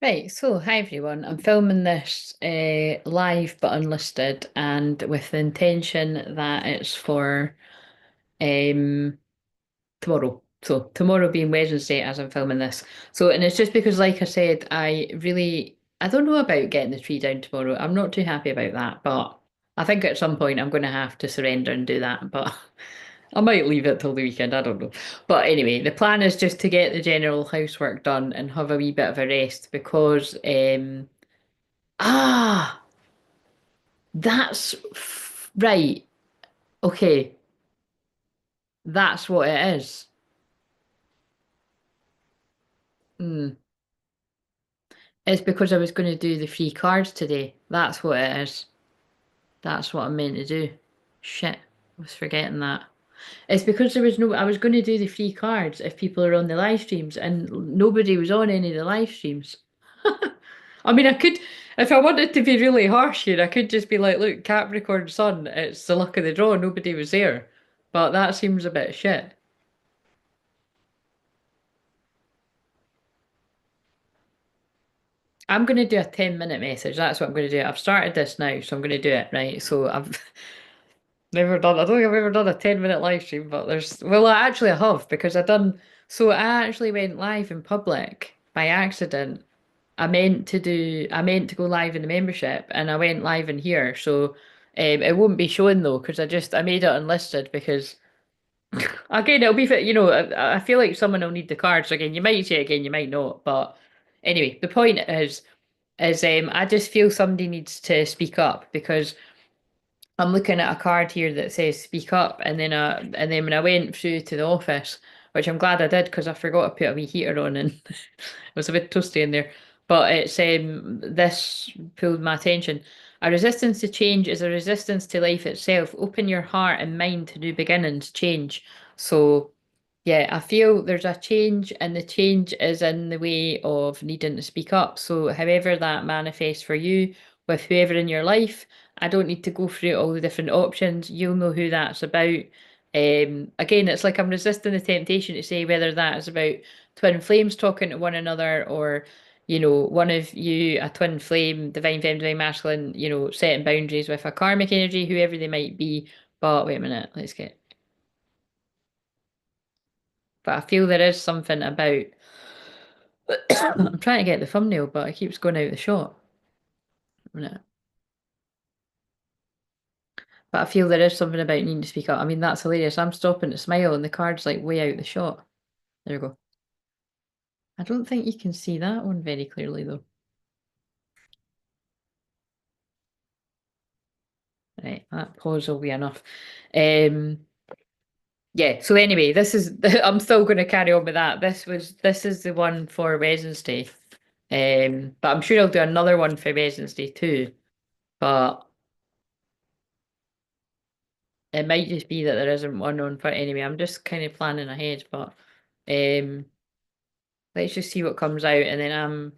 Right, so hi everyone. I'm filming this live but unlisted and with the intention that it's for um tomorrow. So tomorrow being Wednesday as I'm filming this. So and it's just because like I said, I don't know about getting the tree down tomorrow. I'm not too happy about that, but I think at some point I'm gonna have to surrender and do that. But I might leave it till the weekend, I don't know. But anyway, the plan is just to get the general housework done and have a wee bit of a rest because ah, right. Okay, that's what it is. Hmm. It's because I was going to do the free cards today. That's what it is. That's what I meant to do. Shit, I was forgetting that. It's because there was no, I was going to do the free cards if people are on the live streams, and nobody was on any of the live streams. I mean, I could, if I wanted to be really harsh here, I could just be like, look, Capricorn Sun, it's the luck of the draw, nobody was there. But that seems a bit shit. I'm going to do a 10-minute message. That's what I'm going to do. I've started this now, so I'm going to do it, right? So I've never done, I don't think I've ever done a 10-minute live stream, but well, I have because so I actually went live in public by accident. I meant to go live in the membership and I went live in here. So it won't be showing though, because I made it unlisted because again, it'll be, I feel like someone will need the cards again. You might see it again, you might not. But anyway, the point is I just feel somebody needs to speak up because I'm looking at a card here that says speak up, and then when I went through to the office, which I'm glad I did because I forgot to put a wee heater on and it was a bit toasty in there. But this pulled my attention. A resistance to change is a resistance to life itself. Open your heart and mind to new beginnings, change. So yeah, I feel there's a change, and the change is in the way of needing to speak up. So, however that manifests for you with whoever in your life, I don't need to go through all the different options. You'll know who that's about. Again, it's like I'm resisting the temptation to say whether that is about twin flames talking to one another or, one of you, a twin flame, divine feminine, divine masculine, setting boundaries with a karmic energy, whoever they might be. But wait a minute, let's get. But I feel there is something about. I'm trying to get the thumbnail, but it keeps going out the shot. A minute. But I feel there is something about needing to speak up. I mean, that's hilarious. I'm stopping to smile and the card's like way out the shot. There we go. I don't think you can see that one very clearly though. Right, that pause will be enough. Um, yeah, so anyway, this is I'm still gonna carry on with that. This is the one for Wednesday. But I'm sure I'll do another one for Wednesday too. But it might just be that there isn't one on for anyway. I'm just kind of planning ahead, but um, let's just see what comes out, and then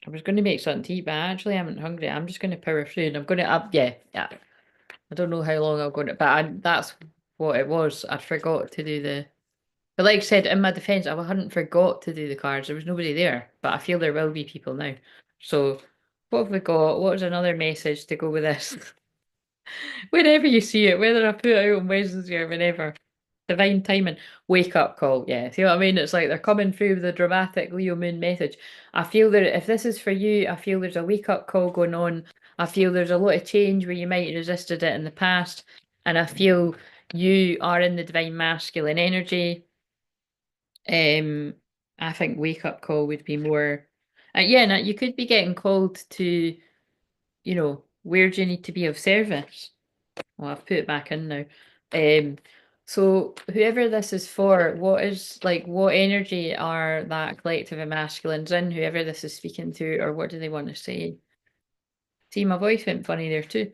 I was going to make something to eat, but I actually am hungry. I'm just going to power through, and I'm going to up. Yeah, yeah. I don't know how long I'm going to, but that's what it was. I forgot to do the. But like I said, in my defense, I hadn't forgot to do the cards. There was nobody there, but I feel there will be people now. So, what have we got? What is another message to go with this? Whenever you see it, whether I put it out on Wednesday or whenever. Divine timing, wake up call. Yeah, see what I mean? It's like they're coming through with a dramatic Leo moon message. I feel that if this is for you, I feel there's a wake up call going on. I feel there's a lot of change where you might have resisted it in the past. And I feel you are in the divine masculine energy. Um, I think wake up call would be more. Yeah, now you could be getting called to, where do you need to be of service? Well, I've put it back in now. Um, so whoever this is for, what energy are that collective of masculines in, whoever this is speaking to, or what do they want to say? See, my voice went funny there too.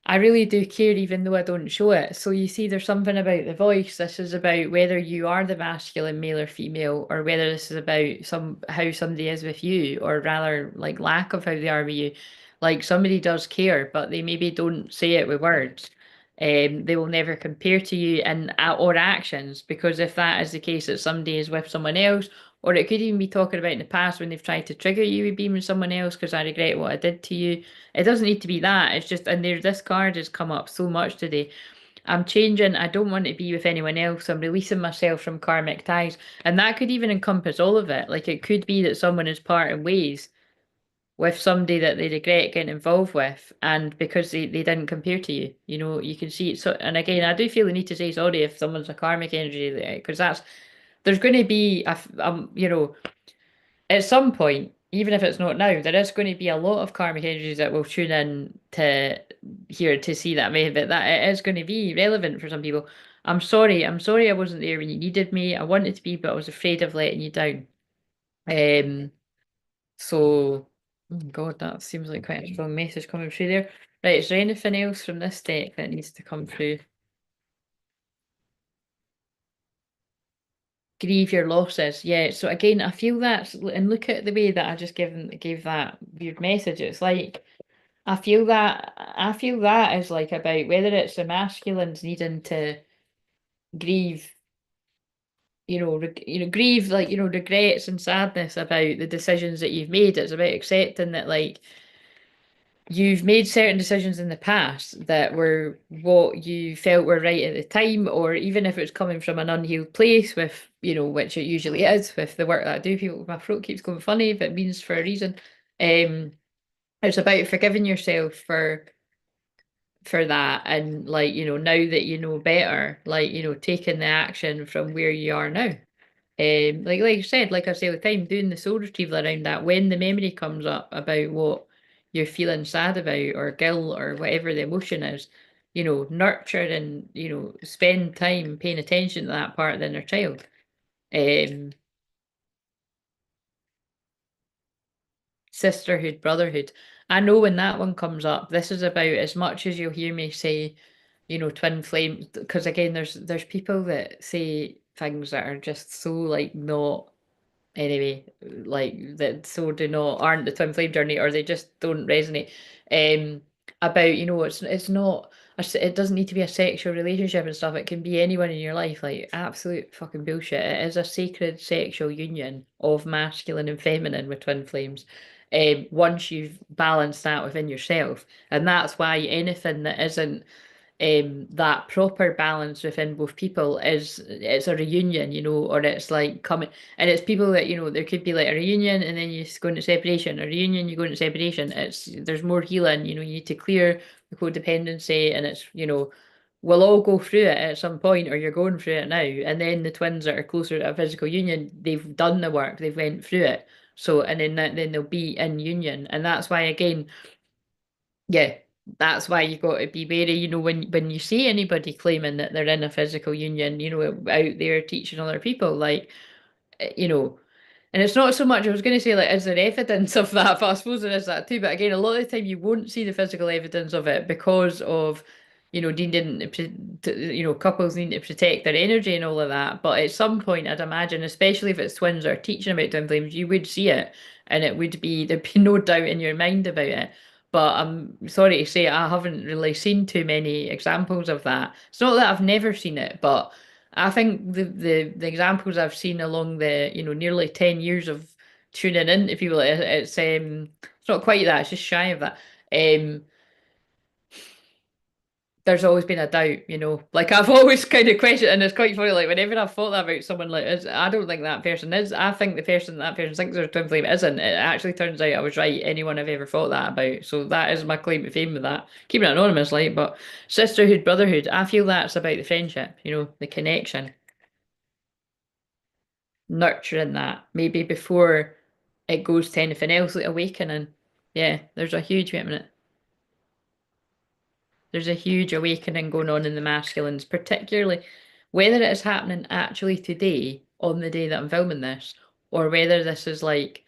I really do care even though I don't show it. So you see, there's something about the voice. This is about whether you are the masculine, male or female, or whether this is about how somebody is with you, or rather like lack of how they are with you. Like somebody does care, but they maybe don't say it with words. They will never compare to you and or actions, because if that is the case that somebody is with someone else, or it could even be talking about in the past when they've tried to trigger you with being with someone else because I regret what I did to you. It doesn't need to be that. It's just, and there, this card has come up so much today. I'm changing. I don't want to be with anyone else. I'm releasing myself from karmic ties. And that could even encompass all of it. Like it could be that someone is parting ways with somebody that they regret getting involved with, and because they didn't compare to you, you can see it. So, and again, I do feel the need to say sorry if someone's a karmic energy, because there's going to be at some point, even if it's not now, there is going to be a lot of karmic energies that will tune in to here to see that maybe that it is going to be relevant for some people. I'm sorry I wasn't there when you needed me. I wanted to be, but I was afraid of letting you down. Um, so, oh God, that seems like quite a strong message coming through there. Right, is there anything else from this deck that needs to come through? Grieve your losses. Yeah, so again, I feel that's, and look at the way that I just gave that weird message. It's like I feel that is like about whether it's the masculines needing to grieve, grieve, like, regrets and sadness about the decisions that you've made. It's about accepting that, like, you've made certain decisions in the past that were what you felt were right at the time, or even if it's coming from an unhealed place with, which it usually is with the work that I do. People, my throat keeps going funny, but it means for a reason. Um, it's about forgiving yourself for that, and, like, now that you know better, like, taking the action from where you are now. Like I said, like I say all the time, doing the soul retrieval around that, when the memory comes up about what you're feeling sad about or guilt or whatever the emotion is, nurture and, spend time paying attention to that part of the inner child. Um, Sisterhood, brotherhood. I know when that one comes up, this is about, as much as you'll hear me say, twin flame, because again, there's people that say things that are just so, like, not anyway, like, that so do not aren't the twin flame journey, or they just don't resonate. About, it's not it doesn't need to be a sexual relationship and stuff. It can be anyone in your life. Like, absolute fucking bullshit. It is a sacred sexual union of masculine and feminine with twin flames. Once you've balanced that within yourself, and that's why anything that isn't that proper balance within both people is, it's a reunion, or it's like coming, and it's people that, there could be like a reunion and then you go into separation, a reunion, you go into separation. There's more healing, you need to clear the codependency, and it's, we'll all go through it at some point, or you're going through it now, and then the twins that are closer to a physical union, they've done the work, they've went through it. So, and then they'll be in union, and that's why, again, yeah, that's why you got to be wary, when you see anybody claiming that they're in a physical union, out there teaching other people, like, you know, and it's not so much, I was going to say, like, is there evidence of that? But I suppose there is that too. But again, a lot of the time you won't see the physical evidence of it because of, needing couples need to protect their energy and all of that. But at some point, I'd imagine, especially if it's twins or teaching about twin flames, you would see it, and there'd be no doubt in your mind about it. But I'm sorry to say, I haven't really seen too many examples of that. It's not that I've never seen it, but I think the examples I've seen along the, nearly 10 years of tuning in to people, it's not quite that, it's just shy of that. Um, there's always been a doubt, Like, I've always kind of questioned, and it's quite funny, like, whenever I've thought that about someone, like, I don't think that person is. I think the person that person thinks they're a twin flame isn't. It actually turns out I was right, anyone I've ever thought that about. So that is my claim to fame with that. Keeping it anonymous, like, but sisterhood, brotherhood, I feel that's about the friendship, the connection, nurturing that maybe before it goes to anything else, like awakening. Yeah, wait a minute. There's a huge awakening going on in the masculines, particularly whether it is happening actually today on the day that I'm filming this, or whether this is like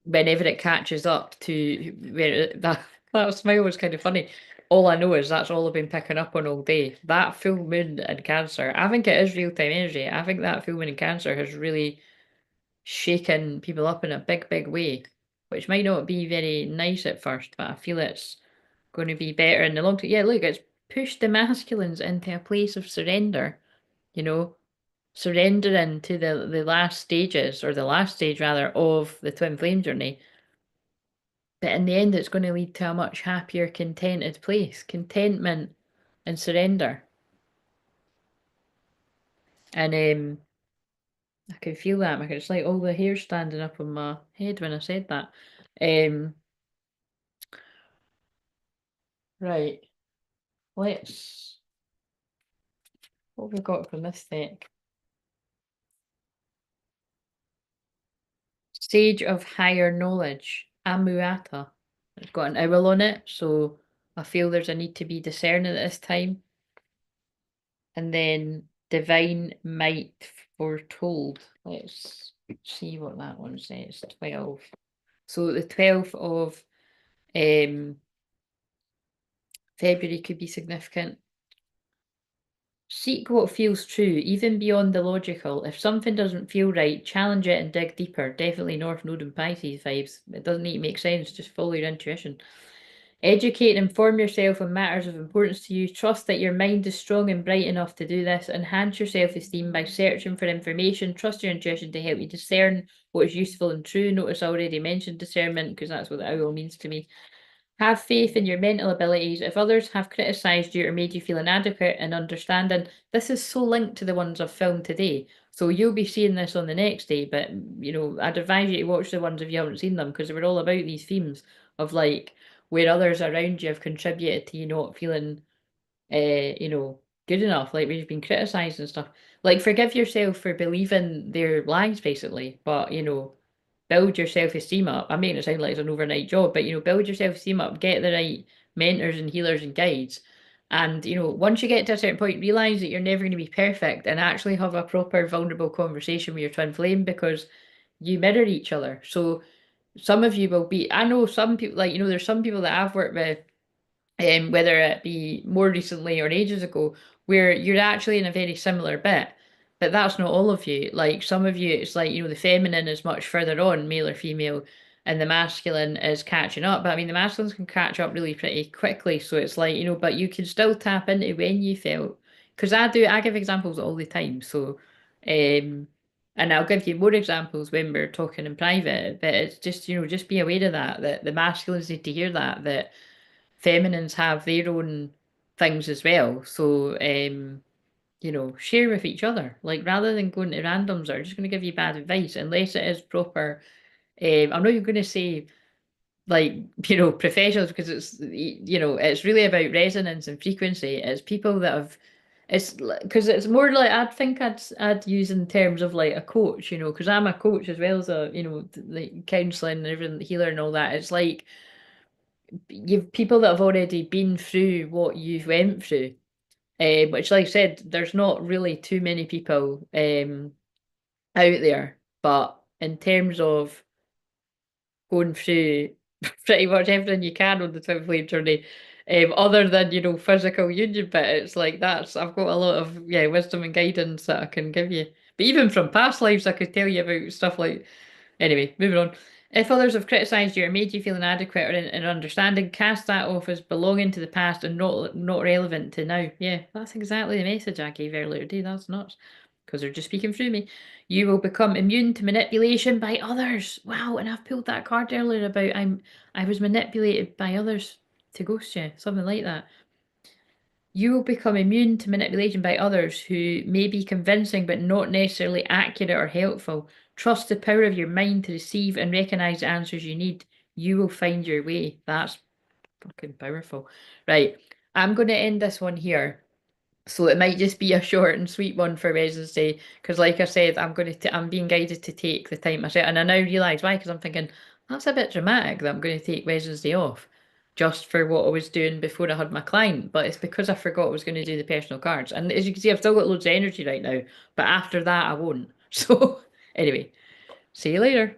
whenever it catches up to where that smile was kind of funny. All I know is that's all I've been picking up on all day. That full moon in Cancer, I think it is real-time energy. I think that full moon in Cancer has really shaking people up in a big, big way, which might not be very nice at first, but I feel it's going to be better in the long term. Yeah, look, it's push the masculines into a place of surrender, you know, surrendering to the last stages, or the last stage rather, of the twin flame journey. But in the end, it's going to lead to a much happier, contented place. Contentment and surrender. And I can feel that. It's like all the hair standing up on my head when I said that. Um, right. Let's. What have we got from this deck? Sage of Higher Knowledge, Amuata. It's got an owl on it, so I feel there's a need to be discerning at this time. And then Divine Might Foretold. Let's see what that one says. 12. So the 12th of February could be significant. Seek what feels true, even beyond the logical. If something doesn't feel right, challenge it and dig deeper. Definitely North Node and Pisces vibes. It doesn't need to make sense, just follow your intuition. Educate and inform yourself on matters of importance to you. Trust that your mind is strong and bright enough to do this. Enhance your self-esteem by searching for information. Trust your intuition to help you discern what is useful and true. Notice I already mentioned discernment because that's what the owl means to me. Have faith in your mental abilities. If others have criticised you or made you feel inadequate in understanding, this is so linked to the ones I've filmed today. So you'll be seeing this on the next day, but I'd advise you to watch the ones if you haven't seen them, because they were all about these themes of like where others around you have contributed to you not feeling good enough, like where you've been criticised and stuff. Like forgive yourself for believing their lies basically, but build your self-esteem up. I'm making it sound like it's an overnight job, but build your self-esteem up, get the right mentors and healers and guides. And once you get to a certain point, realize that you're never going to be perfect, and actually have a proper vulnerable conversation with your twin flame, because you mirror each other. So some of you will be, I know some people, like, there's some people that I've worked with, whether it be more recently or ages ago, where you're actually in a very similar bit. But that's not all of you. Like some of you, it's like, the feminine is much further on, male or female, and the masculine is catching up. But I mean, the masculines can catch up really pretty quickly. So it's like, but you can still tap into when you felt. Because I give examples all the time. So, and I'll give you more examples when we're talking in private. But it's just, just be aware of that the masculines need to hear that feminines have their own things as well. So, share with each other. Like rather than going to randoms that are just going to give you bad advice, unless it is proper. I'm not even going to say like professionals, because it's really about resonance and frequency. It's people that have. It's because it's more like I think I'd use in terms of like a coach, because I'm a coach as well as a like counselling and everything, healer and all that. It's like you've people that have already been through what you've went through. Which, like I said, there's not really too many people out there. But in terms of going through pretty much everything you can on the twin flame journey, other than physical union, but it's like I've got a lot of wisdom and guidance that I can give you. But even from past lives, I could tell you about stuff like. Anyway, moving on. If others have criticised you or made you feel inadequate or in understanding, cast that off as belonging to the past and not relevant to now. Yeah, that's exactly the message I gave earlier today. That's nuts. Because they're just speaking through me. You will become immune to manipulation by others. Wow, and I've pulled that card earlier about I was manipulated by others to ghost you, something like that. You will become immune to manipulation by others who may be convincing but not necessarily accurate or helpful. Trust the power of your mind to receive and recognize the answers you need. You will find your way. That's fucking powerful. Right. I'm going to end this one here. So it might just be a short and sweet one for Wednesday, because like I said, I'm being guided to take the time myself, and I now realise why, because I'm thinking that's a bit dramatic that I'm going to take Wednesday off just for what I was doing before I had my client, but it's because I forgot I was going to do the personal cards, and as you can see, I've still got loads of energy right now, but after that I won't. So anyway, see you later.